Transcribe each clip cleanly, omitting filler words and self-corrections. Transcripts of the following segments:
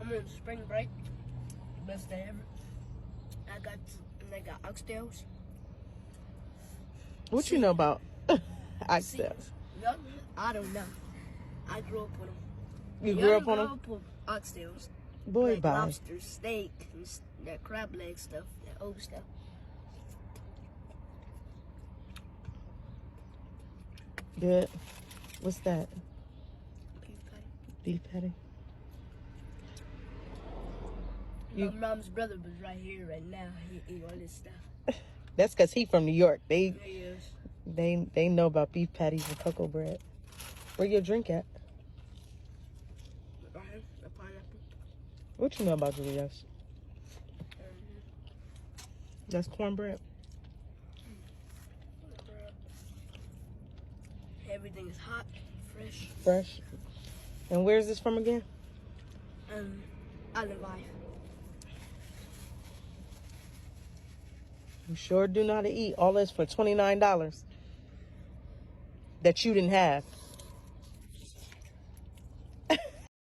I'm on spring break. Best day ever. I got oxtails. What you know about oxtails? I don't know. I grew up with them. You grew up on them? I grew up with oxtails. Boy, like bye. Lobster, steak, and that crab leg stuff, that old stuff. Good. What's that? Beef patty. Beef patty. My mom's brother was right here right now. He eat all this stuff. That's because he from New York. He is. They know about beef patties and cocoa bread. Where your drink at? Right here, the pineapple. What you know about Doritos? That's cornbread. Everything is hot, fresh. Fresh. And where is this from again? Island Life. You sure do know how to eat. All this for $29 that you didn't have.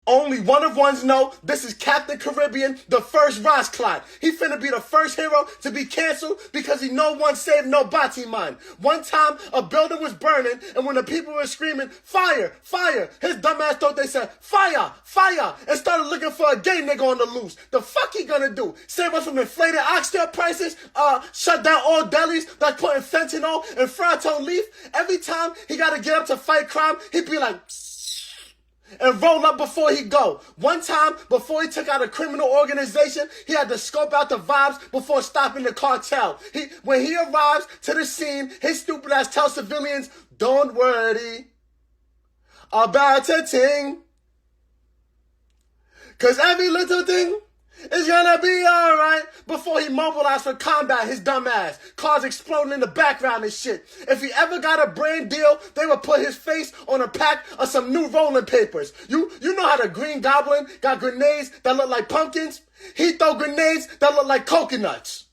Only one of ones know this is Captain Caribbean, the first Rosclot. He finna be the first hero to be canceled because he no one saved nobody, man. One time, a building was burning, and when the people were screaming, fire, fire, his dumbass thought they said, fire, fire, and started looking for a gay nigga on the loose. The fuck he gonna do? Save us from inflated oxtail prices? Shut down all delis that's putting fentanyl and frotone leaf? Every time he gotta get up to fight crime, he'd be like, and roll up before he go. One time, before he took out a criminal organization, he had to scope out the vibes before stopping the cartel. When he arrives to the scene, his stupid ass tells civilians, don't worry about a thing, 'cause every little thing is gonna be alright. Before he mobilized for combat, his dumb ass. Cars exploding in the background and shit. If he ever got a brand deal, they would put his face on a pack of some new rolling papers. You know how the Green Goblin got grenades that look like pumpkins? He throw grenades that look like coconuts.